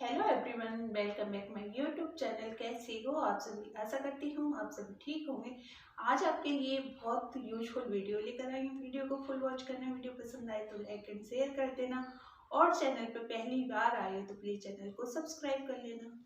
Hello everyone, welcome back my YouTube channel. कैसे हो आप सभी? आशा करती हूँ आप सभी ठीक होंगे। आज आपके लिए बहुत यूजफुल वीडियो लेकर आई हूँ। वीडियो को फुल वॉच करना। वीडियो पसंद आए तो लाइक एंड शेयर कर देना, और चैनल पर पहली बार आए हो तो प्लीज चैनल को सब्सक्राइब कर लेना।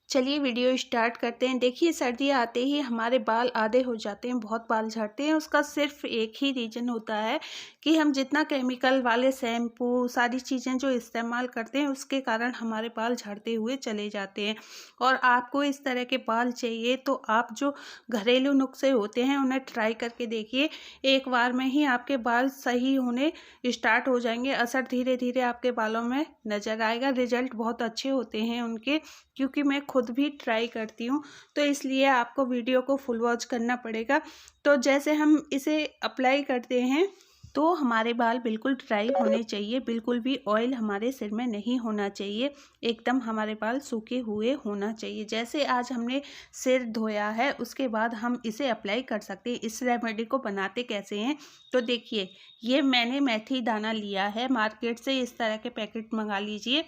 चलिए वीडियो स्टार्ट करते हैं। देखिए, सर्दी आते ही हमारे बाल आधे हो जाते हैं, बहुत बाल झड़ते हैं। उसका सिर्फ एक ही रीज़न होता है कि हम जितना केमिकल वाले शैम्पू सारी चीज़ें जो इस्तेमाल करते हैं उसके कारण हमारे बाल झड़ते हुए चले जाते हैं। और आपको इस तरह के बाल चाहिए तो आप जो घरेलू नुस्खे होते हैं उन्हें ट्राई करके देखिए। एक बार में ही आपके बाल सही होने स्टार्ट हो जाएंगे। असर धीरे धीरे आपके बालों में नज़र आएगा। रिजल्ट बहुत अच्छे होते हैं उनके, क्योंकि मैं खुद भी ट्राई करती हूँ, तो इसलिए आपको वीडियो को फुल वॉच करना पड़ेगा। तो जैसे हम इसे अप्लाई करते हैं तो हमारे बाल बिल्कुल ड्राई होने चाहिए, बिल्कुल भी ऑयल हमारे सिर में नहीं होना चाहिए, एकदम हमारे बाल सूखे हुए होना चाहिए। जैसे आज हमने सिर धोया है उसके बाद हम इसे अप्लाई कर सकते हैं। इस रेमेडी को बनाते कैसे हैं तो देखिए, ये मैंने मेथी दाना लिया है मार्केट से। इस तरह के पैकेट मंगा लीजिए,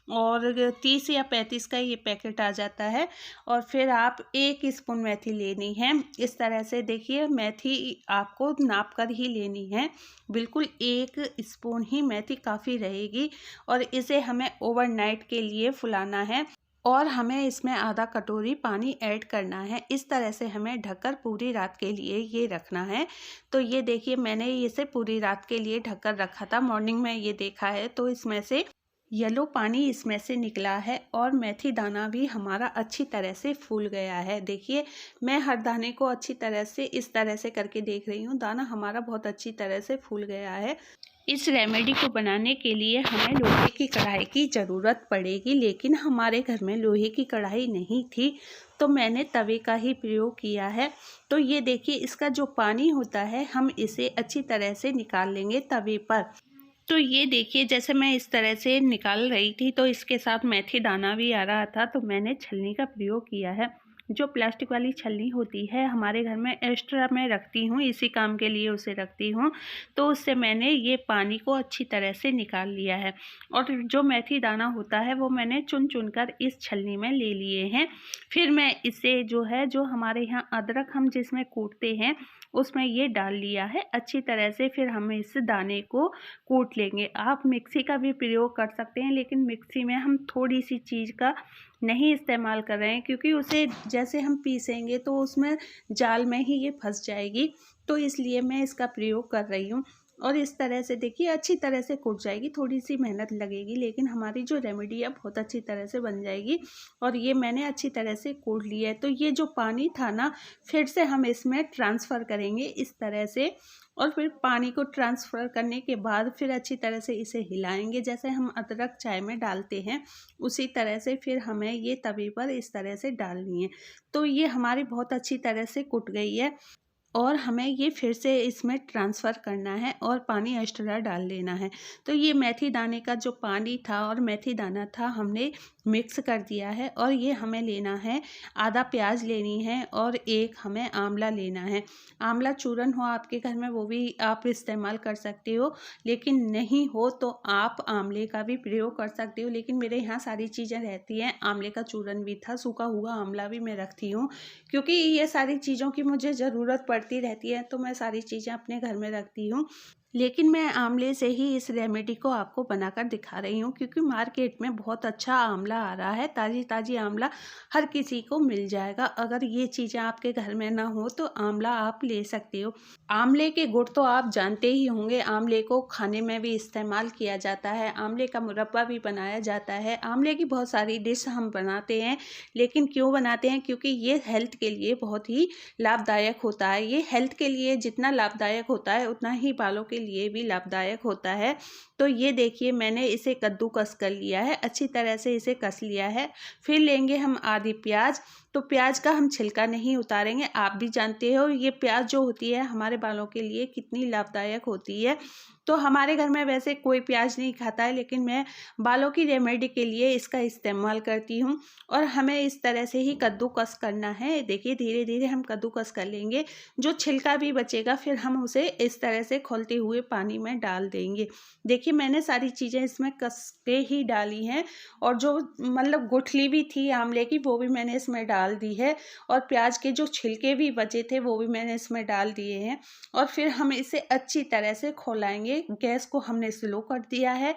और 30 या 35 का ये पैकेट आ जाता है। और फिर आप 1 स्पून मेथी लेनी है। इस तरह से देखिए, मेथी आपको नाप कर ही लेनी है, बिल्कुल 1 स्पून ही मेथी काफ़ी रहेगी। और इसे हमें ओवरनाइट के लिए फुलाना है, और हमें इसमें आधा कटोरी पानी ऐड करना है। इस तरह से हमें ढककर पूरी रात के लिए ये रखना है। तो ये देखिए, मैंने इसे पूरी रात के लिए ढककर रखा था। मॉर्निंग में ये देखा है तो इसमें से येलो पानी इसमें से निकला है, और मेथी दाना भी हमारा अच्छी तरह से फूल गया है। देखिए, मैं हर दाने को अच्छी तरह से इस तरह से करके देख रही हूँ। दाना हमारा बहुत अच्छी तरह से फूल गया है। इस रेमेडी को बनाने के लिए हमें लोहे की कढ़ाई की ज़रूरत पड़ेगी, लेकिन हमारे घर में लोहे की कढ़ाई नहीं थी, तो मैंने तवे का ही प्रयोग किया है। तो ये देखिए, इसका जो पानी होता है हम इसे अच्छी तरह से निकाल लेंगे तवे पर। तो ये देखिए, जैसे मैं इस तरह से निकाल रही थी तो इसके साथ मेथी दाना भी आ रहा था, तो मैंने छलनी का प्रयोग किया है। जो प्लास्टिक वाली छलनी होती है हमारे घर में एक्स्ट्रा मैं रखती हूँ, इसी काम के लिए उसे रखती हूँ। तो उससे मैंने ये पानी को अच्छी तरह से निकाल लिया है, और जो मेथी दाना होता है वो मैंने चुन चुन कर इस छलनी में ले लिए हैं। फिर मैं इसे जो हमारे यहाँ अदरक हम जिसमें कूटते हैं उसमें ये डाल लिया है अच्छी तरह से। फिर हम इस दाने को कूट लेंगे। आप मिक्सी का भी प्रयोग कर सकते हैं, लेकिन मिक्सी में हम थोड़ी सी चीज़ का नहीं इस्तेमाल कर रहे हैं, क्योंकि उसे जैसे हम पीसेंगे तो उसमें जाल में ही ये फंस जाएगी। तो इसलिए मैं इसका प्रयोग कर रही हूँ। और इस तरह से देखिए, अच्छी तरह से कुट जाएगी। थोड़ी सी मेहनत लगेगी, लेकिन हमारी जो रेमेडी है बहुत अच्छी तरह से बन जाएगी। और ये मैंने अच्छी तरह से कूट लिया है। तो ये जो पानी था ना, फिर से हम इसमें ट्रांसफ़र करेंगे इस तरह से। और फिर पानी को ट्रांसफ़र करने के बाद फिर अच्छी तरह से इसे हिलाएंगे, जैसे हम अदरक चाय में डालते हैं उसी तरह से। फिर हमें ये तवे पर इस तरह से डालनी है। तो ये हमारी बहुत अच्छी तरह से कुट गई है, और हमें ये फिर से इसमें ट्रांसफ़र करना है और पानी एक्स्ट्रा डाल लेना है। तो ये मेथी दाने का जो पानी था और मेथी दाना था हमने मिक्स कर दिया है। और ये हमें लेना है, आधा प्याज लेनी है, और एक हमें आंवला लेना है। आंवला चूरन हो आपके घर में वो भी आप इस्तेमाल कर सकते हो, लेकिन नहीं हो तो आप आंवले का भी प्रयोग कर सकते हो। लेकिन मेरे यहाँ सारी चीज़ें रहती हैं। आंवले का चूरन भी था, सूखा हुआ आंवला भी मैं रखती हूँ, क्योंकि ये सारी चीज़ों की मुझे ज़रूरत पड़ती रहती है, तो मैं सारी चीज़ें अपने घर में रखती हूँ। लेकिन मैं आंवले से ही इस रेमेडी को आपको बनाकर दिखा रही हूँ, क्योंकि मार्केट में बहुत अच्छा आंवला आ रहा है। ताज़ी ताज़ी आंवला हर किसी को मिल जाएगा। अगर ये चीज़ें आपके घर में ना हो तो आंवला आप ले सकते हो। आंवले के गुण तो आप जानते ही होंगे। आंवले को खाने में भी इस्तेमाल किया जाता है, आंवले का मुरब्बा भी बनाया जाता है। आंवले की बहुत सारी डिश हम बनाते हैं। लेकिन क्यों बनाते हैं? क्योंकि ये हेल्थ के लिए बहुत ही लाभदायक होता है। ये हेल्थ के लिए जितना लाभदायक होता है उतना ही बालों के लिए भी लाभदायक होता है। तो ये देखिए, मैंने इसे कद्दूकस कर लिया है, अच्छी तरह से इसे कस लिया है। फिर लेंगे हम आधी प्याज। तो प्याज का हम छिलका नहीं उतारेंगे। आप भी जानते हो ये प्याज जो होती है हमारे बालों के लिए कितनी लाभदायक होती है। तो हमारे घर में वैसे कोई प्याज नहीं खाता है, लेकिन मैं बालों की रेमेडी के लिए इसका इस्तेमाल करती हूँ। और हमें इस तरह से ही कद्दूकस करना है। देखिए धीरे धीरे हम कद्दूकस कर लेंगे। जो छिलका भी बचेगा फिर हम उसे इस तरह से खौलते हुए पानी में डाल देंगे। देखिए मैंने सारी चीज़ें इसमें कस के ही डाली हैं, और जो मतलब गुठली भी थी आंवले की वो भी मैंने इसमें डाल दी है, और प्याज के जो छिलके भी बचे थे वो भी मैंने इसमें डाल दिए हैं। और फिर हम इसे अच्छी तरह से खौलाएंगे। गैस को हमने स्लो कर दिया है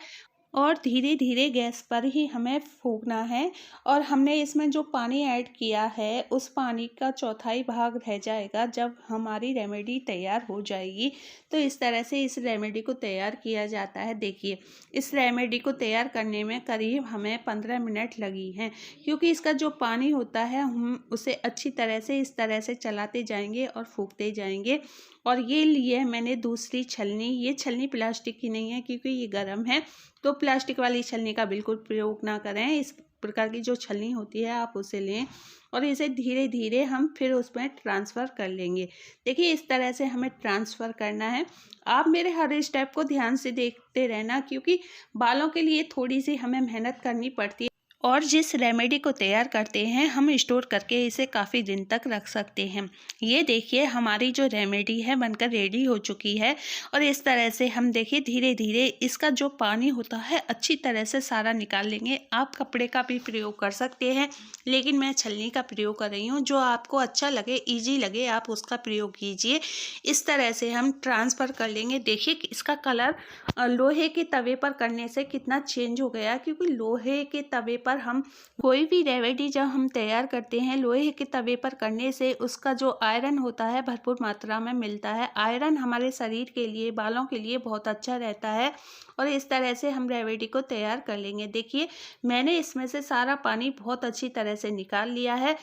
और धीरे धीरे गैस पर ही हमें फूकना है। और हमने इसमें जो पानी ऐड किया है उस पानी का चौथाई भाग रह जाएगा जब हमारी रेमेडी तैयार हो जाएगी। तो इस तरह से इस रेमेडी को तैयार किया जाता है। देखिए इस रेमेडी को तैयार करने में करीब हमें 15 मिनट लगी हैं, क्योंकि इसका जो पानी होता है हम उसे अच्छी तरह से इस तरह से चलाते जाएंगे और फूकते जाएंगे। और ये लिए मैंने दूसरी छलनी। ये छलनी प्लास्टिक की नहीं है क्योंकि ये गर्म है, तो प्लास्टिक वाली छलनी का बिल्कुल प्रयोग ना करें। इस प्रकार की जो छलनी होती है आप उसे लें, और इसे धीरे धीरे हम फिर उसमें ट्रांसफ़र कर लेंगे। देखिए इस तरह से हमें ट्रांसफ़र करना है। आप मेरे हर स्टेप को ध्यान से देखते रहना, क्योंकि बालों के लिए थोड़ी सी हमें मेहनत करनी पड़ती है। और जिस रेमेडी को तैयार करते हैं हम स्टोर करके इसे काफ़ी दिन तक रख सकते हैं। ये देखिए हमारी जो रेमेडी है बनकर रेडी हो चुकी है। और इस तरह से हम देखिए धीरे धीरे इसका जो पानी होता है अच्छी तरह से सारा निकाल लेंगे। आप कपड़े का भी प्रयोग कर सकते हैं, लेकिन मैं छलनी का प्रयोग कर रही हूँ। जो आपको अच्छा लगे, ईजी लगे, आप उसका प्रयोग कीजिए। इस तरह से हम ट्रांसफ़र कर लेंगे। देखिए कि इसका कलर लोहे के तवे पर करने से कितना चेंज हो गया, क्योंकि लोहे के तवे पर हम कोई भी रेमेडी जब हम तैयार करते हैं लोहे के तवे पर करने से उसका जो आयरन होता है भरपूर मात्रा में मिलता है। आयरन हमारे शरीर के लिए, बालों के लिए बहुत अच्छा रहता है। और इस तरह से हम रेमेडी को तैयार कर लेंगे। देखिए मैंने इसमें से सारा पानी बहुत अच्छी तरह से निकाल लिया है,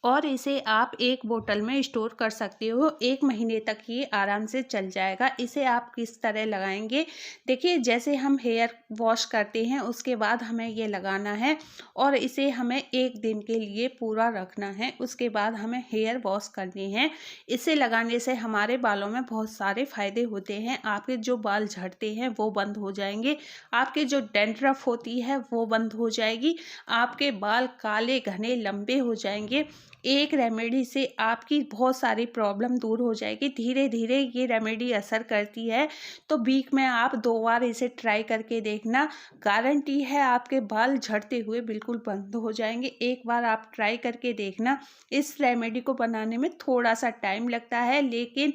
और इसे आप एक बोतल में स्टोर कर सकते हो। 1 महीने तक ये आराम से चल जाएगा। इसे आप किस तरह लगाएंगे, देखिए जैसे हम हेयर वॉश करते हैं उसके बाद हमें ये लगाना है, और इसे हमें 1 दिन के लिए पूरा रखना है। उसके बाद हमें हेयर वॉश करने हैं। इसे लगाने से हमारे बालों में बहुत सारे फ़ायदे होते हैं। आपके जो बाल झड़ते हैं वो बंद हो जाएंगे, आपके जो डैंड्रफ होती है वो बंद हो जाएगी, आपके बाल काले घने लंबे हो जाएंगे। एक रेमेडी से आपकी बहुत सारी प्रॉब्लम दूर हो जाएगी। धीरे धीरे ये रेमेडी असर करती है, तो वीक में आप 2 बार इसे ट्राई करके देखना। गारंटी है आपके बाल झड़ते हुए बिल्कुल बंद हो जाएंगे। एक बार आप ट्राई करके देखना। इस रेमेडी को बनाने में थोड़ा सा टाइम लगता है, लेकिन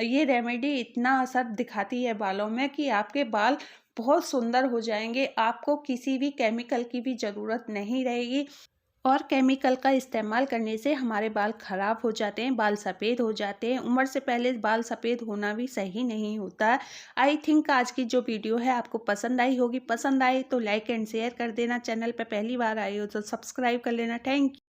ये रेमेडी इतना असर दिखाती है बालों में कि आपके बाल बहुत सुंदर हो जाएंगे। आपको किसी भी केमिकल की भी ज़रूरत नहीं रहेगी। और केमिकल का इस्तेमाल करने से हमारे बाल ख़राब हो जाते हैं, बाल सफ़ेद हो जाते हैं। उम्र से पहले बाल सफ़ेद होना भी सही नहीं होता है। आई थिंक आज की जो वीडियो है आपको पसंद आई होगी। पसंद आए तो लाइक एंड शेयर कर देना। चैनल पर पहली बार आए हो तो सब्सक्राइब कर लेना। Thank you.